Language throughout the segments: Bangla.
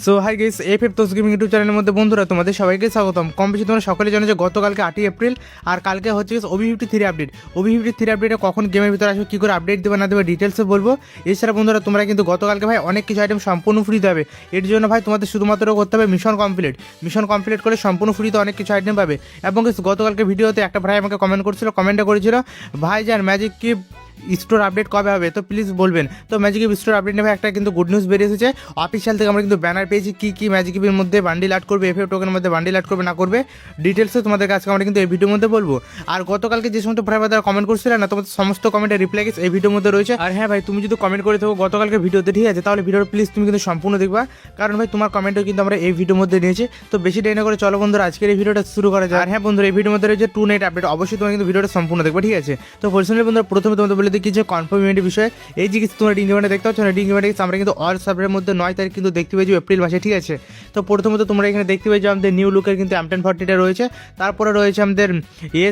সো হাই গাইস, এফএফ তোস গেমিং ইউটিউব চ্যানেলের মধ্যে বন্ধুরা তোমাদের সবাইকে স্বাগতম। কম বেশি তোমরা সকলে জানো যে গতকালকে 8ই এপ্রিল আর কালকে হচ্ছে OB53 আপডেট। OB53 আপডেটে কখন গেমের ভিতরে আসবে, কী করে আপডেট দেবে না দেবে ডিটেলসে বলবো। এছাড়া বন্ধুরা তোমরা কিন্তু গতকালকে ভাই অনেক কিছু আইটেম সম্পূর্ণ ফ্রিতে হবে। এর জন্য ভাই তোমাদের শুধুমাত্র করতে হবে মিশন কমপ্লিট করে সম্পূর্ণ ফ্রিতে অনেক কিছু আইটেম পাবে। এবং গতকালকে ভিডিওতে একটা ভাই আমাকে কমেন্টে করেছিল ভাই যান ম্যাজিক কি স্টোর আপডেট কবে হবে, তো প্লিজ বলবেন। তো ম্যাজিক স্টোর আপডেট নেবে একটা কিন্তু গুড নিউজ বেরিয়ে এসেছে অফিসিয়াল থেকে। আমরা কিন্তু ব্যানার পেয়েছি কী ম্যাজিক এর মধ্যে বান্ডিল অ্যাড করবে, এফএফ টোকেনের মধ্যে বান্ডিল অ্যাড করবে না করবে ডিটেলসে তোমাদের কাছে আমরা কিন্তু এই ভিডিওর মধ্যে বলবো। আর গতকালকে যে সমস্ত ভাই তারা কমেন্ট করছিলেন না, তোমাদের সমস্ত কমেন্টের রিপ্লাই এই ভিডিওর মধ্যে রয়েছে। আর হ্যাঁ ভাই, তুমি যদি কমেন্ট করে থাকো গতকালকে ভিডিওতে, ঠিক আছে, তাহলে ভিডিওটা প্লিজ তুমি কিন্তু সম্পূর্ণ দেখবা, কারণ ভাই তোমার কমেন্টও কিন্তু আমরা এই ভিডিওর মধ্যে নিয়েছি। তো বেশি দেরি না করে চলো বন্ধুরা আজকের এই ভিডিওটা শুরু করা যায়। আর হ্যাঁ বন্ধুরা, এই ভিডিওর মধ্যে রয়েছে 2 নাইট আপডেট, অবশ্যই তোমরা কিন্তু ভিডিওটা সম্পূর্ণ দেখবে, ঠিক আছে। তো পার্সোনালি বন্ধুরা প্রথমে তোমাদের বলে দিই কিছু কনফার্ম বিষয়। এই যে তোমরা রিং ইভেন্টে দেখতে পাচ্ছ না, রিং ইভেন্টে আমরা কিন্তু অল সার্ভারের মধ্যে 9 তারিখ কিন্তু দেখতে পেয়েছি এপ্রিল মাসে, ঠিক আছে। তো প্রথমত তোমরা এখানে দেখতে পেয়েছো আমাদের নিউ লুকের কিন্তু M1040টা রয়েছে। তারপরে রয়েছে আমাদের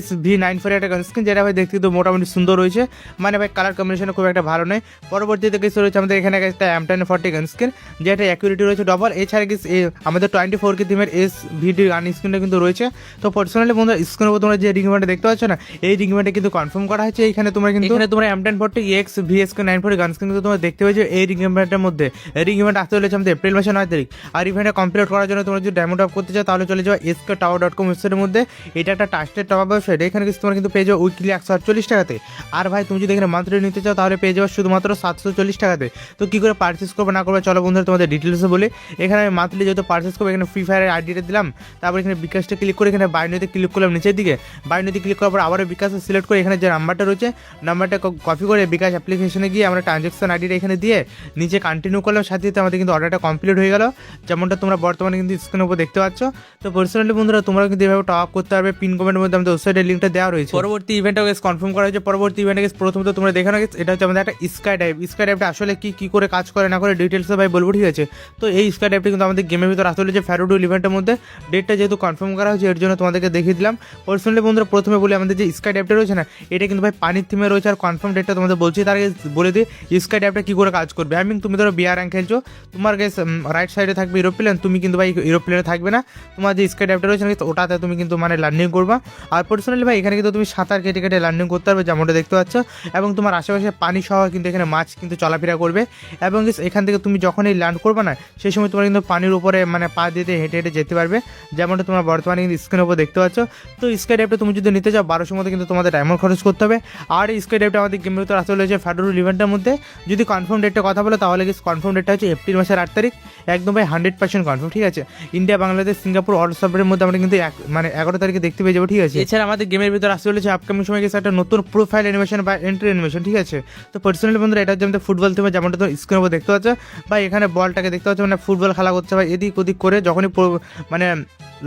SV94 একটা গান স্কিন, যেটা ভাই দেখতে কিন্তু মোটামুটি সুন্দর রয়েছে, মানে ভাই কালার কম্বিনেশন খুব একটা ভালো নয়। পরবর্তীতে কিছু রয়েছে আমাদের এখানে একটা M1040 গান স্কিন, যেটা অ্যাকুরেটি রয়েছে ডবল। এছাড়া কিছু আমাদের 24 থিমের SVD গান স্কিনটা কিন্তু রয়েছে। তো পার্সোনালি বন্ধুরা স্ক্রিনের উপর তোমরা যে রিং ইভেন্টে দেখতে পাচ্ছ না, এই রিং ইভেন্টে কিন্তু কনফার্ম করা হয়েছে। এখানে তোমরা কিন্তু M1040 VSK94 গান স্কিন কিন্তু তোমরা দেখতে পেয়েছো এই রিং ইভেন্টের মধ্যে। রিং ইভেন্ট আসতে চলেছে আমাদের এপ্রিল মাসে 9 তারিখ। আর ইভেন্টটা কমপ্লিট করার জন্য তোমরা যদি ডায়মন্ড আপ করতে চাও তাহলে চলে যাও sktower.com ওয়েবসাইটের মধ্যে। এটা একটা ট্রাস্টেড টপ আপ ওয়েবসাইট, এখানে কিন্তু তোমরা কিন্তু পেয়ে যাও উইকলি 148 টাকাতে। আর ভাই তুমি যদি এখানে মান্থলি নিতে চাও তাহলে পেয়ে যাবে শুধুমাত্র 740 টাকাতে। তো কী করে পারচেস করবে না করবে চলো বন্ধুরা তোমাদের ডিটেলসে বলি। এখানে আমি মান্থলি যেহেতু পারচেস করবো, এখানে ফ্রি ফায়ারের আইডিটা দিলাম, তারপর এখানে বিকাশটা ক্লিক করে এখানে বাইনোতে ক্লিক করলাম নিচের দিকে। বাইনোতে ক্লিক করার পর আবারও বিকাশে সিলেক্ট করে এখানে যে নাম্বারটা রয়েছে নাম্বারটা কপি করে বিকাশ অ্যাপ্লিকেশনে গিয়ে আমরা ট্রানজ্যাকশন আইডিটা এখানে দিয়ে নিচে কন্টিনিউ করলাম। সাথে সাথে আমাদের কিন্তু অর্ডারটা কমপ্লিট হয়ে গেল, যেমনটা তোমরা বর্তমানে কিন্তু স্ক্রিনের উপর দেখতে পাচ্ছ। তো পার্সোনালি বন্ধুরা তোমরা কিন্তু এভাবে টপ আপ করতে পারবে। পিন কমেন্টের মধ্যে আমাদের ওয়েবসাইটের লিঙ্কটা দেওয়া রয়েছে। পরবর্তী ইভেন্টটা কনফার্ম করা হয়েছে। পরবর্তী ইভেন্টে প্রথমত তোমরা দেখানো গেছে এটা হচ্ছে আমাদের একটা স্কাই ডাইভটা আসলে কি করে কাজ করে না করে ডিটেলসে ভাই বলবো, ঠিক আছে। তো এই স্কাই ডাইভটা কিন্তু আমাদের গেমের ভিতরে আসলে যে ফ্যারোডুল ইভেন্টের মধ্যে ডেটটা যেহেতু কনফার্ম করা হয়েছে এর জন্য তোমাদেরকে দেখিয়ে দিলাম। পার্সোনালি বন্ধুরা প্রথমে বলি আমাদের যে স্কাই ডাইভটা রয়েছে না, এটা কিন্তু ভাই পানির থিমে রয়েছে। আর কনফার্ম ডেটটা তোমাদের বলছি, তার আগে বলে দিই স্কাই ডাইভটা কি করে কাজ করবে। তুমি ধরো বিয়ার র্যাঙ্ক খেলছো, তোমার রাইট সাইডে থাকবে এরোপ্লেন, তুমি কিন্তু ভাই এরোপ্লেনে থাকবে না, তোমার যে স্কাই ডাইভটা রয়েছে ওটাতে তুমি কিন্তু মানে লার্নিং করবা। আর পার্সোনালি ভাই এখানে কিন্তু তুমি সাঁতার কেটে কেটে লার্নিং করতে পারবে, যেমনটা দেখতে পাচ্ছ। এবং তোমার আশেপাশে পানি সহ কিন্তু এখানে মাছ কিন্তু চলাফেরা করবে। এবং এখান থেকে তুমি যখনই ল্যান্ড করবে না সেই সময় তোমার কিন্তু পানির উপরে মানে পা দিতে হেঁটে হেঁটে যেতে পারবে, যেমনটা তোমার বর্তমানে কিন্তু স্ক্রিনের উপর দেখতে পাচ্ছ। তো স্কাই ডাইভটা তুমি যদি নিতে চাও 1200 মতো কিন্তু তোমাদের ডায়মন্ড খরচ করতে হবে। আর এই স্কাই ডাইভটা আমাদের গেমের ভিতরে আসলে হয়েছে ফ্যাডোরুল ইভেন্টের মধ্যে। যদি কনফার্ম ডেটটা কথা বলো তাহলে কনফার্ম ডেটটা হচ্ছে এপ্রিল মাসের 8 তারিখ, একদম ভাই 100% কনফার্ম, ঠিক আছে। ইন্ডিয়া, বাংলাদেশ, সিঙ্গাপুর অল সার্ভারের মধ্যে আমরা কিন্তু 11 তারিখে দেখতে পেয়ে যাবো, ঠিক আছে। এছাড়া আমাদের গেমের ভিতরে আসতে চলেছে আপকামিং সময় গেছে একটা নতুন প্রোফাইল অ্যানিমেশন বা এন্ট্রি অ্যানিমেশন, ঠিক আছে। তো পার্সোনালি বন্ধুরা এটা হচ্ছে আমাদের ফুটবল থিমে, যেমনটা তোমরা স্ক্রিনের উপর দেখতে পাচ্ছ। বা এখানে বলটাকে দেখতে পাচ্ছ, মানে ফুটবল খেলা করছে ভাই এদিক ওদিক করে, যখনই মানে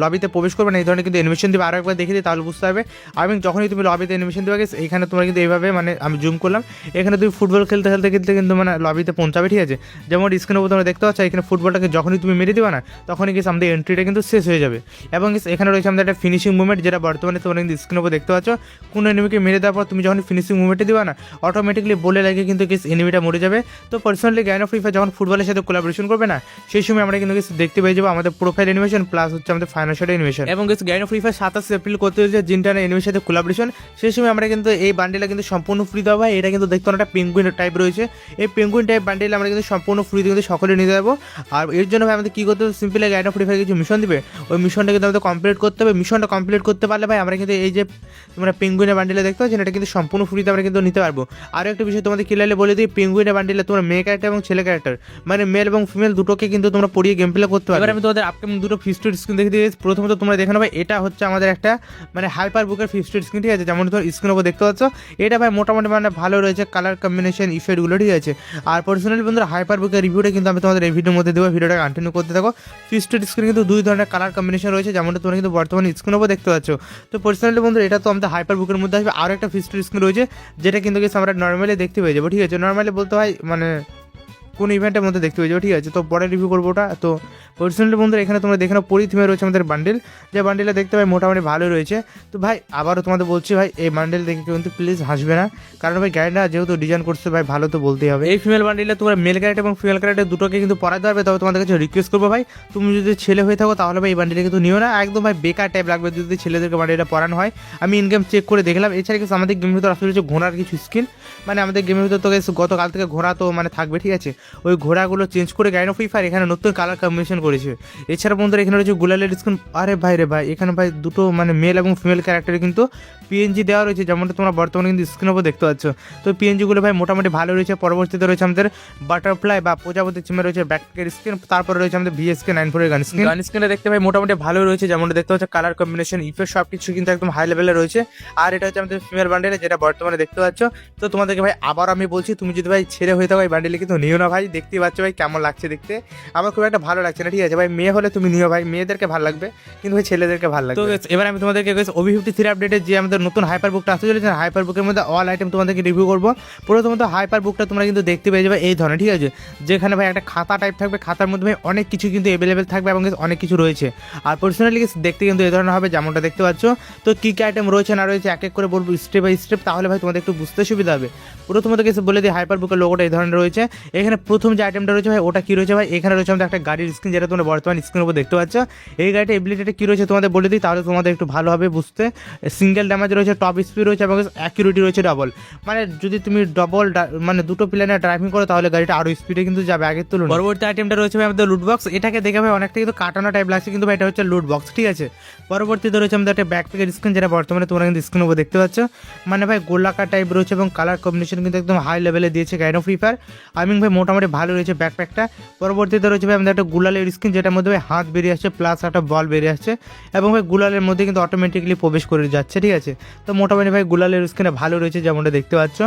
লবিতে প্রবেশ করবে না এই ধরনের কিন্তু অ্যানিমেশন দেবে। আরও একবার দেখে দিই তাহলে বুঝতে হবে। আমি যখনই তুমি লবিতে অ্যানিমেশন দেবে এখানে তোমরা কিন্তু এইভাবে মানে আমি জুম করলাম, এখানে তুমি ফুটবল খেলতে কিন্তু মানে লবিতে পৌঁছাবে, ঠিক আছে। যেমন স্ক্রিনের উপর তোমরা দেখতে পাচ্ছ এখানে ফুটবলটাকে যখনই তুমি মেরে দিবা না তখনই কিন্তু আমাদের এন্ট্রিটা কিন্তু শেষ হয়ে যাবে। এবং এখানে রয়েছে আমাদের একটা ফিনিশিং মুভমেন্ট, যেটা বর্তমানে তোমরা কিন্তু স্ক্রিনের উপর দেখতে পাচ্ছ। কোনো এনিমিকে মেরে দেওয়ার পর তুমি যখন ফিনিশিং মুভমেন্টে দিবা না অটোমেটিকলি বলে লাগে কিন্তু এনিমিটা মরে যাবে। তো পার্সোনালি গাইন অফ ফ্রি ফায়ার যখন ফুটবলের সাথে কোলাবোরেশন করবে না সেই সময় আমরা কিন্তু দেখতে পেয়ে যাবো আমাদের প্রোফাইল অ্যানিমেশন প্লাস হচ্ছে আমাদের ফাইনাল অ্যানিমেশন। এবং গাইন অফ ফ্রি ফায়ার 27 এপ্রিল করতে হচ্ছে জিনটানা এনিমির সাথে কোলাবোরেশন, সেই সময় আমরা কিন্তু এই বান্ডেলটা কিন্তু সম্পূর্ণ ফ্রি দেওয়া হয়। এটা কিন্তু দেখতে একটা পেঙ্গুইন টাইপ রয়েছে, এই পেঙ্গুইন টাইপ বান্ডেল আমরা কিন্তু সম্পূর্ণ ফ্রিতে কিন্তু সকলে নিতে যাবো। আর এর জন্য ভাই আমাদের কী করতে হবে, সিম্পলি গাইন অফ ফ্রি ফায়ার কিছু মিশন দিবে, ওই মিশনটা কিন্তু আমাদের কমপ্লিট করতে হবে। মিশনটা কমপ্লিট করতে পারলে ভাই আমরা কিন্তু এই যে তোমরা পেঙ্গুইনের বান্ডেলে দেখতে পাচ্ছ এটা কিন্তু সম্পূর্ণ ফ্রিতে আমরা কিন্তু নিতে পারবো। আরও একটা বিষয় তোমাদের ক্লিয়ারলি বলে দিই, পেঙ্গুইনের বান্ডেলে তোমরা মেয়ে ক্যারেক্টার এবং ছেলে ক্যারেক্টার মানে মেল এবং ফিমেল দুটোকে কিন্তু তোমরা পড়িয়ে গেম প্লে করতে পারবে। এবার আমি তোমাদের আপকামিং দুটো ফিস্টেড স্ক্রিন দেখে দিয়ে প্রথমত তোমরা দেখে নেবে এটা হচ্ছে আমাদের একটা মানে হাইপার বুকের ফিস্টেড স্ক্রিন, ঠিক আছে। যেমন তোমরা স্ক্রিনের উপর দেখতে পাচ্ছ এটা ভাই মোটামুটি মানে ভালো রয়েছে কালার কম্বিনেশন ইফেক্টগুলো, ঠিক আছে। আর পার্সোনালি বন্ধুরা হাইপার বুকের রিভিউটা কিন্তু আমি তোমাদের এই ভিডিওর মধ্যে দেবো, ভিডিওটা কন্টিনিউ করতে থাকো। ফিস্টেড স্ক্রিন কিন্তু দুই ধরনের কালার কম্বিনেশন রয়েছে, যেমনটা তোমরা কিন্তু বর্তমানে স্ক্রিনের উপর দেখতে পাচ্ছ। তো পার্সোনালি বন্ধুরা এটা তো আমাদের হাইপার বুকের মধ্যে আসবে। আরও একটা ফিস্টেড স্ক্রিন রয়েছে যেটা কিন্তু আমরা নর্মালি দেখতে পেয়ে যাবো, ঠিক আছে। নর্মালি বলতে হয় মানে কোন ইভেন্টের মধ্যে দেখতে পেয়ে যাবো, ঠিক আছে। তো পরে রিভিউ করবো ওটা। তো পার্সোনালি বন্ধুরা এখানে তোমরা দেখে নাও পরি থিমে রয়েছে আমাদের বান্ডেল, যে বান্ডেলটা দেখতে ভাই মোটামুটি ভালো রয়েছে। তো ভাই আবারও তোমাদের বলছি ভাই এই বান্ডেল দেখে কিন্তু প্লিজ হাসবে না, কারণ ভাই গাড়িটা যেহেতু ডিজাইন করছে ভাই ভালো তো বলতেই হবে। এই ফিমেল বান্ডেলে তোমরা মেল ক্যারেক্টার এবং ফিমেল ক্যারেক্টার দুটোকে কিন্তু পরাতে পারবে। তবে তোমাদের কাছে রিকোয়েস্ট করবো ভাই তুমি যদি ছেলে হয়ে থাকো তাহলে ভাই এই বান্ডেলটা কিন্তু নিও না, একদম ভাই বেকার টাইপ লাগবে যদি ছেলেদেরকে বান্ডেলটা পরানো হয়। আমি ইনগেম চেক করে দেখলাম। এছাড়া কিছু আমাদের গেমের ভিতরে আসলে হচ্ছে ঘোড়ার কিছু স্কিন, মানে আমাদের গেমের ভিতরে তো গতকাল থেকে ঘোড়া তো মানে থাকবে, ঠিক আছে, ওই ঘোড়াগুলো চেঞ্জ করে গাইনো ফ্রি ফায়ার এখানে নতুন কালার কম্বিনেশন করেছে। এছাড়া বন্ধুরা এখানে রয়েছে গুলালের স্কিন। আরে ভাই রে ভাই এখানে ভাই দুটো মানে মেল এবং ফিমেল ক্যারেক্টারে কিন্তু পিএনজি দেওয়া রয়েছে, যেমনটা তোমরা বর্তমানে কিন্তু স্ক্রিনের উপর দেখতে পাচ্ছ। তো পিএনজিগুলো ভাই মোটামুটি ভালো রয়েছে। পরবর্তীতে রয়েছে আমাদের বাটারফ্লাই বা প্রজাপতি চিমে রয়েছে ব্যাকের স্কিন, তারপরে রয়েছে আমাদের ভিএসকে 94 এর গান স্কিনটা দেখতে ভাই মোটামুটি ভালো রয়েছে, যেমনটা দেখতে পাচ্ছ কালার কম্বিনেশন ইফেক্ট সব কিছু কিন্তু একদম হাই লেভেলে রয়েছে। আর এটা হচ্ছে আমাদের ফিমেল বান্ডেলে যেটা বর্তমানে দেখতে পাচ্ছ। তো তোমাদেরকে ভাই আবার আমি বলছি তুমি যদি ভাই ছেড়ে হয়ে থাকো এই বান্ডেলে কিন্তু নিও না ভাই, দেখতেই পাচ্ছ ভাই কেমন লাগছে দেখতে, আমার খুব একটা ভালো লাগছে না, ঠিক আছে ভাই। মেয়ে হলে তুমি নিও ভাই, মেয়েদেরকে ভালো লাগবে কিন্তু ভাই ছেলেদেরকে ভালো লাগবে। তো এবার আমি তোমাদেরকে OB53 আপডেটের যে আমাদের নতুন হাইপার বুকটা আসতে চলেছে, হাইপার বুকের মধ্যে অল আইটেম তোমাদেরকে রিভিউ করবো। প্রথমত হাইপার বুকটা তোমরা কিন্তু দেখতে পেয়ে যাবে এই ধরনের, ঠিক আছে, যেখানে ভাই একটা খাতা টাইপ থাকবে, খাতার মধ্যে ভাই অনেক কিছু কিন্তু অ্যাভেলেবেল থাকবে এবং অনেক কিছু রয়েছে। আর পার্সোনালি দেখতে কিন্তু এই ধরনের হবে যেমনটা দেখতে পাচ্ছ। তো কী কী আইটেম রয়েছে না রয়েছে এক এক করে বলবো স্টেপ বাই স্টেপ, তাহলে ভাই তোমাদের একটু বুঝতে সুবিধা হবে। প্রথমত কিছু বলে দিই হাইপার বুকের লোগোটা এই ধরনের রয়েছে। এখানে প্রথম যে আইটেমটা রয়েছে ভাই ওটা কী রয়েছে ভাই, এখানে রয়েছে আমাদের একটা গাড়ির স্ক্রিন, যেটা তোমরা বর্তমান স্ক্রিনের উপর দেখতে পাচ্ছ। এই গাড়িটা এবিলিটিটা কী রয়েছে তোমাদের বলে দিই, তাহলে তোমাদের একটু ভালোভাবে বুঝতে। সিঙ্গেল ড্যামেজ রয়েছে, টপ স্পিড রয়েছে এবং অ্যাকিউরেটি রয়েছে ডবল, মানে যদি তুমি ডবল মানে দুটো প্লেনে ড্রাইভিং করো তাহলে গাড়িটা আরও স্পিডে কিন্তু যাবে আগের তুলনায়। পরবর্তী আইটেমটা রয়েছে ভাই আমাদের লুট বক্স, এটাকে দেখে ভাই অনেকটা কিন্তু কাটানো টাইপ লাগছে কিন্তু ভাই এটা হচ্ছে লুট বক্স, ঠিক আছে। পরবর্তীতে রয়েছে আমাদের একটা ব্যাকপ্যাকের স্ক্রিন, যেটা বর্তমানে তোমরা কিন্তু স্ক্রিনের উপর দেখতে পাচ্ছ, মানে ভাই গোলাকার টাইপ রয়েছে এবং কালার কম্বিনেশন কিন্তু একদম হাই লেভেলে দিয়েছে গাইনো ফ্রি ফায়ার। আমি ভাই মোটামুটি ভালো রয়েছে ব্যাকপ্যাকটা। পরবর্তীতে রয়েছে ভাই আমাদের একটা গুলালের স্ক্রিন, যেটার মধ্যে ভাই হাত বেরিয়ে আসছে প্লাস একটা বল বেরিয়ে আসছে এবং ভাই গুলালের মধ্যে কিন্তু অটোমেটিকলি প্রবেশ করে যাচ্ছে, ঠিক আছে। তো মোটামুটি ভাই গুলালের স্ক্রিনে ভালো রয়েছে যেমনটা দেখতে পাচ্ছ।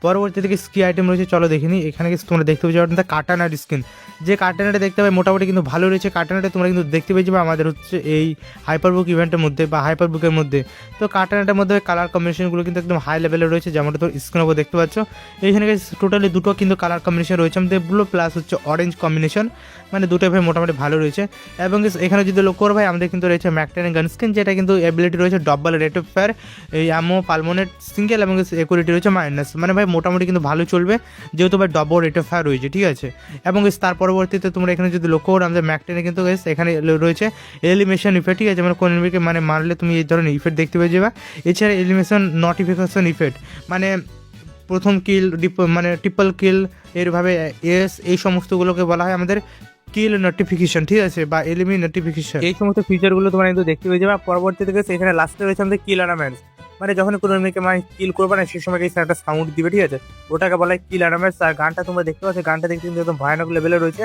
পরবর্তী থেকে স্কি আইটেম রয়েছে, চলো দেখিনি। এখানে কিন্তু তোমরা দেখতে পেয়ে যাবে কাটানার স্কিন, যে কাটানাটা দেখতে পাবে মোটামুটি কিন্তু ভালো রয়েছে। কাটানাটা তোমরা কিন্তু দেখতে পেয়ে যাবে আমাদের হচ্ছে এই হাইপার বুক ইভেন্টের মধ্যে বা হাইপার বুকের মধ্যে। তো কাটানাটার মধ্যে কালার কম্বিনেশনগুলো কিন্তু একদম হাই লেভেলে রয়েছে, যেমনটা তোর স্ক্রিনের উপর দেখতে পাচ্ছ। এইখানে টোটালি দুটো কিন্তু কালার কম্বিনেশন রয়েছে আমাদের, ব্লু প্লাস হচ্ছে অরেঞ্জ কম্বিনেশন, মানে দুটো ভাই মোটামুটি ভালো রয়েছে। এবং এখানে যদি লক্ষ্য করো ভাই আমাদের কিন্তু রয়েছে ম্যাকটেন গান স্কিন, যেটা কিন্তু অ্যাবিলিটি রয়েছে ডবল রেট অফ ফায়ার, এই অ্যামো পালমোনেট সিঙ্গেল এবং একুরিটি রয়েছে মাইনাস, মানে ভাই মোটামুটি কিন্তু ভালো চলবে যেহেতু ভাই ডবল রেট অফ ফায়ার রয়েছে, ঠিক আছে। এবং তার পরবর্তীতে তোমরা এখানে যদি লক্ষ্য করো আমাদের ম্যাকটেনে কিন্তু এখানে রয়েছে এলিমিনেশন ইফেক্ট, ঠিক আছে, মানে কোন এনিমিকে মানে মারলে তুমি এই ধরনের ইফেক্ট দেখতে পেয়ে যাবে। এছাড়া এলিমিনেশন নোটিফিকেশন ইফেক্ট, মানে প্রথম কিল মানে ট্রিপল কিল এরভাবে এই সমস্তগুলোকে বলা হয় আমাদের কিল নোটিফিকেশন, ঠিক আছে, বা এলিমি নোটিফিকেশন। এই সমস্ত ফিচারগুলো তোমরা কিন্তু দেখতে পেয়ে যাবে। পরবর্তীতে এখানে লাস্টে রয়েছে আমাদের কিল অর্নামেন্টস, মানে যখন কোনো এনিমিকে মানে কিল করবে না সেই সময় একটা সাউন্ড দিবে, ঠিক আছে, ওটাকে বলা হয় কিল অর্নামেন্টস। আর গানটা তোমরা দেখতে পাচ্ছ, গানটা দেখতে কিন্তু একদম ভয়ানক লেভেলে রয়েছে।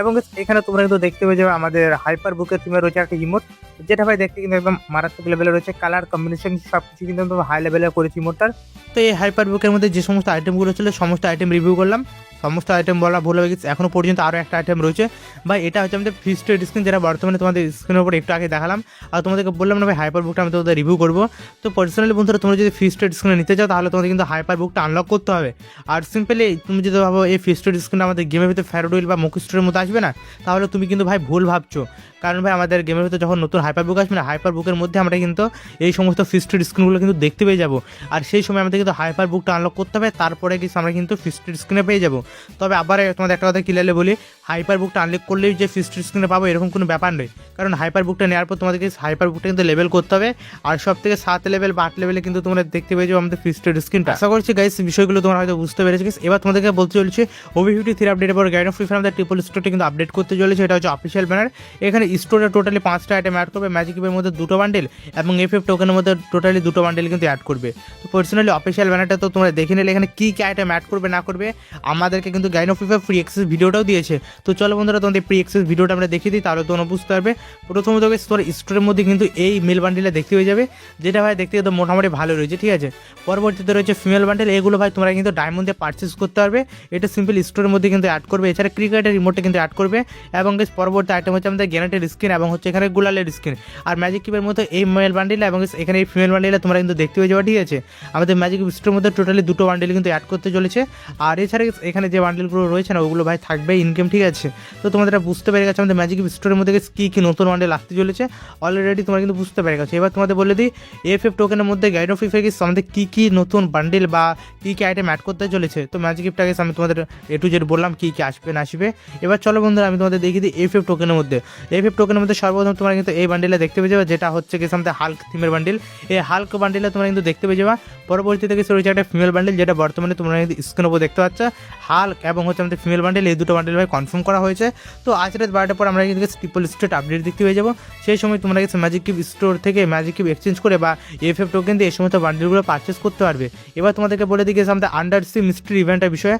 এবং এখানে তোমরা কিন্তু দেখতে পেয়ে যাবে আমাদের হাইপার বুকের টিমে রয়েছে একটা ইমোট, যেটা ভাই দেখতে কিন্তু একদম মারাত্মক লেভেলে রয়েছে। কালার কম্বিনেশন সব কিছু কিন্তু একদম হাই লেভেলে করেছে ইমোটটার। তো এই হাইপার বুকের মধ্যে যে সমস্ত আইটেমগুলো ছিল সমস্ত আইটেম রিভিউ করলাম, সমস্ত আইটেম বলা ভুল হয়ে গেছে। এখনও পর্যন্ত আরও একটা আইটেম রয়েছে ভাই, এটা হচ্ছে আমাদের ফিস্টেড স্ক্রিন, যেটা বর্তমানে তোমাদের স্ক্রিনের উপর একটু আগে দেখালাম। আর তোমাদেরকে বললাম না ভাই হাইপার বুকটা আমি তোমাদের রিভিউ করবো। তো পার্সোনালি বন্ধুরা তোমরা যদি ফিস্টেড স্ক্রিনে নিতে চাও তাহলে তোমাদের কিন্তু হাইপার বুকটা আনলক করতে হবে। আর সিম্পলি তুমি যদি ভাবো এই ফিস্টেড স্ক্রিন আমাদের গেমের ভিতরে ফ্যারোডুইল বা মুকুস্টোরের মতো আসবে না, তাহলে তুমি কিন্তু ভাই ভুল ভাবছো। কারণ ভাই আমাদের গেমের ভিতরে যখন নতুন হাইপার বুক আসবে না, হাইপার বুকের মধ্যে আমরা কিন্তু এই সমস্ত ফিস্টেড স্ক্রিনগুলো কিন্তু দেখতে পেয়ে যাবো। আর সেই সময় আমাদের কিন্তু হাইপার বুকটা আনলক করতে হবে, তারপরে কিন্তু আমরা কিন্তু ফিস্টেড স্ক্রিনে পেয়ে যাবো। তবে আবার তোমাদের একটা কথা ক্লিয়ারলি বলি, হাইপার বুকটা আনলক করলেই যে ফিস্টেড স্ক্রিনে পাবো এরকম কোনো ব্যাপার নেই। কারণ হাইপার বুকটা নেওয়ার পর তোমাদেরকে হাইপার বুকটা কিন্তু লেভেল করতে হবে। আর সব থেকে 7 লেভেল বা 8 লেভেলে কিন্তু তোমরা দেখতে পেয়ে যাবো আমাদের ফিস্টেড স্ক্রিনটা। আশা করছি গাইস বিষয়গুলো তোমরা হয়তো বুঝতে পেরেছো। এবার তোমাদেরকে বলতে চলেছে OB53 আপডেটের পর গাইড অফ ফ্রি ফায়ার আমাদের ট্রিপল স্টোরটা কিন্তু আপডেট করতে চলেছে। এটা হচ্ছে অফিসিয়াল ব্যানার। এখানে স্টোরে টোটালি 5টা আইটেম অ্যাড করবে, ম্যাজিক কিউবের মধ্যে 2টো বান্ডেল এবং FF টোকেনের মধ্যে টোটালি 2টো বান্ডেল কিন্তু অ্যাড করবে। তো পার্সোনালি অফিসিয়াল ব্যানারটা তো তোমরা দেখে নিলে এখানে কী কী আইটেম অ্যাড করবে না করবে আমাদেরকে কিন্তু guide of Free fire free access ভিডিওটাও দিয়েছে। তো চলো বন্ধুরা তোমাদের ফ্রি অ্যাক্সেস ভিডিওটা আমরা দেখিয়ে দিই, তাহলে তোমরা বুঝতে পারবে। প্রথমত তোর স্টোরের মধ্যে কিন্তু এই মেল বান্ডেলটা দেখতে হয়ে যাবে, যেটা ভাই দেখতে কিন্তু মোটামুটি ভালো রয়েছে, ঠিক আছে। পরবর্তীতে রয়েছে ফিমেল বান্ডেল, এগুলো ভাই তোমরা কিন্তু ডায়মন্ড দিয়ে পারচেস করতে পারবে, এটা সিম্পল স্টোরের মধ্যে কিন্তু অ্যাড করবে। এছাড়া ক্রিকেটের রিমোটটা কিন্তু অ্যাড করবে। এবং পরবর্তী আইটেম হচ্ছে আমাদের গ্যানেটের স্কিন এবং হচ্ছে এখানে গুলালের স্কিন। আর ম্যাজিক কিউবের মধ্যে এই মেল বান্ডেল এবং এখানে এই ফিমেল বান্ডেলে তোমরা কিন্তু দেখতে হয়ে যাবে, ঠিক আছে। আমাদের ম্যাজিক স্টোরের মধ্যে টোটালি 2টো বান্ডেল কিন্তু অ্যাড করতে চলেছে। আর এছাড়া এখানে যে বান্ডেলগুলো রয়েছে না ওগুলো ভাই থাকবে ইন গেম, ঠিক আছে। তো তোমাদের বুঝতে পেরে গেছে আমাদের ম্যাজিক স্টোরের মধ্যে কী কী নতুন বান্ডেল আসতে চলেছে অলরেডি তোমরা কিন্তু বুঝতে পেরে গেছো। এবার তোমাদের বলে দিই এফএফ টোকেনের মধ্যে গাইড অফ ফ্রি ফায়ার আমাদের কী কী নতুন বান্ডেল বা কী কী আইটেম অ্যাড করতে চলেছে। তো ম্যাজিক গিফটটাকে আমি তোমাদের এ টু জেড বললাম কী কী আসবে না আসবে। এবার চলো বন্ধুরা আমি তোমাদের দেখিয়ে দিই এফএফ টোকেনের মধ্যে। এফএফ টোকেনের মধ্যে সর্বপ্রথম তোমরা কিন্তু এই বান্ডেলে দেখতে পেয়ে যাবে, যেটা হচ্ছে কি আমাদের হাল্ক থিমের বান্ডেল। এই হাল্ক বান্ডেলে তোমরা কিন্তু দেখতে পেয়ে যাবা। পরবর্তীতে কিছু রয়েছে একটা ফিমেল বান্ডেল, যেটা বর্তমানে তোমরা কিন্তু স্ক্রিনের উপর দেখতে পাচ্ছ। হাল্ক এবং হচ্ছে আমাদের ফিমেল বান্ডেল, এই দুটো বান্ডেল ভাই কনফার্ম করা হয়েছে। তো আজ রাত 12টার পর আমরা কিন্তু ট্রিপল স্টেট আপডেট দেখতে পেয়ে যাবো। সেই সময় তোমরা কিন্তু ম্যাজিক কিউব স্টোর থেকে ম্যাজিক কিউব এক্সচেঞ্জ করে বা এফএফ টোকেন দিয়ে এই সমস্ত বান্ডেলগুলো পারচেস করতে পারবে। এবার তোমাদেরকে বলে দিই গেছে আমাদের আন্ডার সি মিস্ট্রি ইভেন্টের বিষয়ে।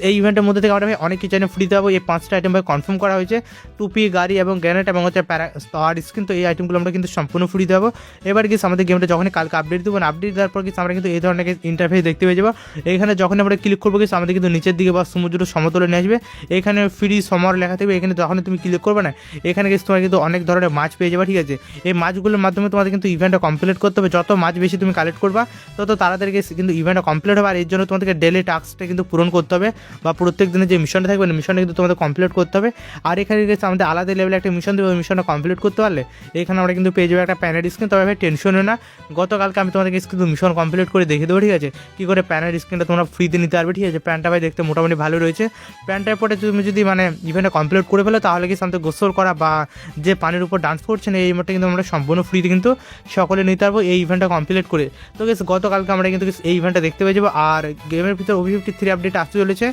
এই ইভেন্টের মধ্যে থেকে আমরা ভাই অনেক কিছু আইটেম ফ্রি দেবো। এই 5টা আইটেম ভাই কনফার্ম করা হয়েছে, টুপি, গাড়ি এবং গ্যানেট এবং হচ্ছে পাওয়ার স্কিন। তো এই আইটেমগুলো আমরা কিন্তু সম্পূর্ণ ফ্রি দেবো। এবার গেছে আমাদের গেমটা যখনই কালকে আপডেট দেবো, আপডেট দেওয়ার পর কিন্তু আমরা কিন্তু এই ধরনের ইন্টারফেস দেখতে পেয়ে যাবো। এখানে যখন আমরা ক্লিক করবো গেছে আমাদের কিন্তু নিচের দিকে বা সমুদ্র সমতলে নিয়ে আসবে। এখানে ফ্রি সমর লেখা থাকবে। এখানে যখনই তুমি ক্লিক করবে না এখানে গেছে তোমার কিন্তু অনেক ধরনের মাছ পেয়ে যাবে, ঠিক আছে। এই মাছগুলোর মাধ্যমে তোমাদের কিন্তু ইভেন্টটা কমপ্লিট করতে হবে। যত মাছ বেশি তুমি কালেক্ট করবা তত তাড়াতাড়ি কিন্তু ইভেন্টটা কমপ্লিট হবে। আর এর জন্য তোমাদেরকে ডেলি টাস্কটা কিন্তু পূরণ করতে হবে বা প্রত্যেক দিনে যে মিশনটা থাকবে না মিশনটা কিন্তু তোমাদের কমপ্লিট করতে হবে। আর এখানে গেছে আমাদের আলাদা লেভেলে একটা মিশন দেবে, ওই মিশনটা কমপ্লিট করতে পারলে এখানে আমরা কিন্তু পেয়ে যাবো একটা প্যানেল স্ক্রিন। তবে ভাই টেনশন হয় না, গতকালকে আমি তোমাদেরকে কিন্তু মিশন কমপ্লিট করে দেখে দেবো, ঠিক আছে, কী করে প্যানেল স্ক্রিনটা তোমরা ফ্রিতে নিতে পারবে, ঠিক আছে। প্যানটা ভাই দেখতে মোটামুটি ভালো রয়েছে। প্যানটার পরে তুমি যদি মানে ইভেন্টটা কমপ্লিট করে ফেলো তাহলে কি আমাদের গোসল করা বা যে পানির উপর ডান্স করছেন এই ইভেন্টটা কিন্তু আমরা সম্পূর্ণ ফ্রিতে কিন্তু সকলে নিতে পারবো এই ইভেন্টটা কমপ্লিট করে। তো গেছে গতকালকে আমরা কিন্তু এই ইভেন্টটা দেখতে পেয়ে যাবো। আর গেমের ভিতরে OB53 আপডেট আসতে চলেছে।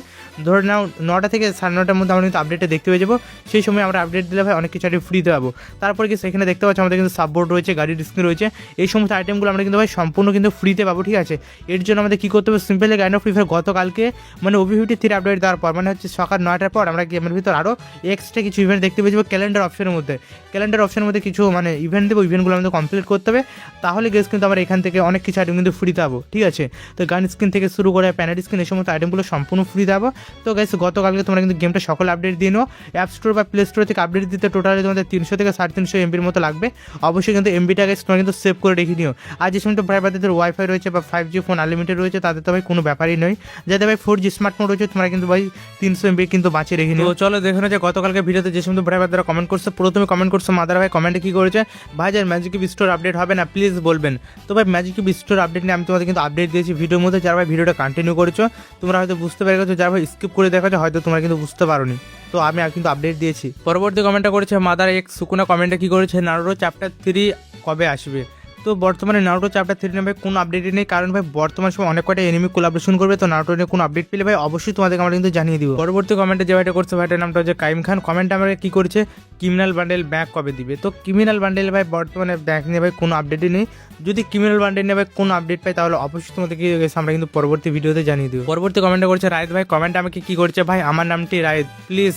ধরে নাও 9টা থেকে 9:30টার মধ্যে আমরা কিন্তু আপডেটটা দেখতে পেয়ে যাবো। সেই সময় আমরা আপডেট দিলে ভাই অনেক কিছু আইটেম ফ্রিতে পাবো। তারপরে কি সেখানে দেখতে পাচ্ছি আমাদের কিন্তু সাববোর্ড রয়েছে, গাড়ির স্ক্রিন রয়েছে। এই সমস্ত আইটেমগুলো আমরা কিন্তু ভাই সম্পূর্ণ কিন্তু ফ্রিতে পাবো, ঠিক আছে। এর জন্য আমাদের কী করতে হবে, simply guide of Free fire গতকালকে মানে OB53 আপডেট দেওয়ার পর মানে হচ্ছে সকাল 9টার পর আমরা গেমের ভিতর আরও এক্সট্রা কিছু ইভেন্ট দেখতে পেয়ে যাবো ক্যালেন্ডার অপশনের মধ্যে। ক্যালেন্ডার অপশনের মধ্যে কিছু মানে ইভেন্ট দেবো, ইভেন্টগুলো আমাদের কমপ্লিট করতে হবে। তাহলে গেস কিন্তু আমরা এখান থেকে অনেক কিছু আইটেম কিন্তু ফ্রি পাবো, ঠিক আছে। তো গান স্ক্রিন থেকে শুরু করে প্যানেল স্ক্রিন এই সমস্ত আইটেমগুলো সম্পূর্ণ ফ্রি দেবো। তো গাইস গতকালকে তোমরা কিন্তু গেমটা সকল আপডেট দিয়ে নাও। অ্যাপ স্টোর বা প্লে স্টোর থেকে আপডেট দিতে টোটালি তোমাদের 300 থেকে 350 MBর মতো লাগবে। অবশ্যই কিন্তু MBটা গাইস তোমরা কিন্তু সেভ করে রেখে নিও। আর যে সমস্ত ভাই যাদের ওয়াইফাই রয়েছে বা 5G ফোন আনলিমিটেড রয়েছে তাদের তো ভাই কোনো ব্যাপারই নয়। যাদের ভাই 4G স্মার্টফোন রয়েছে তোমরা কিন্তু ভাই 300 MB কিন্তু বাঁচিয়ে রেখে নিও। চলো দেখো না যে গতকালকে ভিডিওতে যে সমস্ত ভাই যারা কমেন্ট করছে, প্রথমে কমেন্ট করছে মাদার ভাই কমেন্টে কী করেছে, ভাই যার ম্যাজিক কিউব স্টোর আপডেট হবে না প্লিজ বলবেন। তো ভাই ম্যাজিক কিউব স্টোর আপডেট নিয়ে আমি তোমাদের কিন্তু আপডেট দিয়েছি ভিডিওর মধ্যে। যারা ভাই ভিডিওটা কন্টিনিউ করেছো তোমরা হয়তো বুঝতে পেরে গেছো, যারা ভাই স্কিপ করে দেখাচ্ছ হয়তো তোমরা কিন্তু বুঝতে পারোনি। তো আমি কিন্তু আপডেট দিয়েছি। পরবর্তী কমেন্টটা করেছে মাদার এক্স সুকুনা, কমেন্টে কী করেছে, নারুটো চ্যাপ্টার 3 কবে আসবে। তো বর্তমানে নারুটো চ্যাপ্টার 3 নিয়ে ভাই কোনো আপডেটই নেই, কারণ ভাই বর্তমান সময় অনেক কয়টা এনিমি কোলাবোরেশন করবে। তো নারুটো নিয়ে কোনো আপডেট পেলে ভাই অবশ্যই তোমাদেরকে আমরা কিন্তু জানিয়ে দিব। পরবর্তী কমেন্টে যে ভাইটা করছে ভাইটার নামটা হচ্ছে কাইম খান, কমেন্টে আমরা কী করেছে ক্রিমিনাল বান্ডেল ব্যাক কবে দিবে। তো ক্রিমিনাল বান্ডেল ভাই বর্তমানে ব্যাক নিয়ে ভাই কোনো আপডেটই নেই। যদি ক্রিমিনাল বান্ডেল নিয়ে ভাই কোনো আপডেট পাই তাহলে অবশ্যই তোমাদেরকে আমরা কিন্তু পরবর্তী ভিডিওতে জানিয়ে দিব। পরবর্তী কমেন্টে করছে রায়ত ভাই, কমেন্টে আমাকে কী করছে, ভাই আমার নামটি রায়ত প্লিজ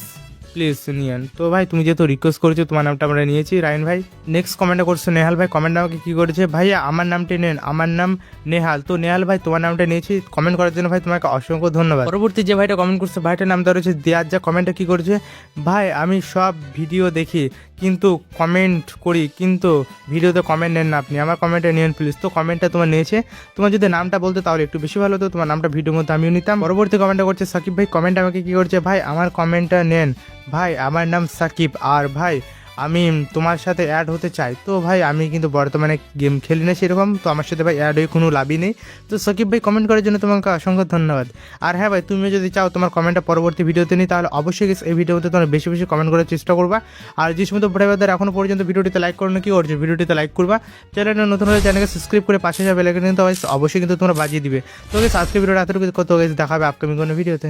নিয়ান। তো ভাই তুমি যেহেতু রিকোয়েস্ট করেছো তোমার নামটা আমরা নিয়েছি রায়ন ভাই। নেক্সট কমেন্টে করছে নেহাল ভাই, কমেন্ট আমাকে কী করেছে, ভাইয়া আমার নামটি নেন, আমার নাম নেহাল। তো নেহাল ভাই তোমার নামটা নিয়েছি, কমেন্ট করার জন্য ভাই তোমাকে অসংখ্য ধন্যবাদ। পরবর্তী যে ভাইটা কমেন্ট করছে ভাইটার নামটা রয়েছে দেয়াজ, যা কমেন্টে কী করেছে, ভাই আমি সব ভিডিও দেখি কিন্তু কমেন্ট করি কিন্তু ভিডিওতে কমেন্ট নেন না আপনি, আমার কমেন্টে নেন প্লিজ। তো কমেন্টটা তোমার নিয়েছে, তোমার যদি নামটা বলতে তাহলে একটু বেশি ভালো হতো, তোমার নামটা ভিডিওর মধ্যে আমিও নিতাম। পরবর্তী কমেন্টটা করছে সাকিব ভাই, কমেন্ট আমাকে কী করছে, ভাই আমার কমেন্টটা নেন, ভাই আমার নাম সাকিব আর ভাই আমি তোমার সাথে অ্যাড হতে চাই। তো ভাই আমি কিন্তু বর্তমানে গেম খেলি না সেরকম, তো আমার সাথে ভাই অ্যাড হয়ে কোনো লাভই নেই। তো সাকিব ভাই কমেন্ট করার জন্য তোমাকে অসংখ্য ধন্যবাদ। আর হ্যাঁ ভাই তুমি যদি চাও তোমার কমেন্টটা পরবর্তী ভিডিওতে নিই তাহলে অবশ্যই এই ভিডিওতে তোমরা বেশি বেশি কমেন্ট করার চেষ্টা করবা। আর যে সমস্ত ভাইদের এখনও পর্যন্ত ভিডিওটিতে লাইক করো না কি করছে, ভিডিওটিতে লাইক করবা, চ্যানেলটা নতুন হলে চ্যানেলকে সাবস্ক্রাইব করে পাশে যাবে লেগে কিন্তু অবশ্যই কিন্তু তোমরা বাজিয়ে দিবে। তো আজকে ভিডিওটা এতটুকু কত দেখাবে আপকামিং কোনো ভিডিওতে।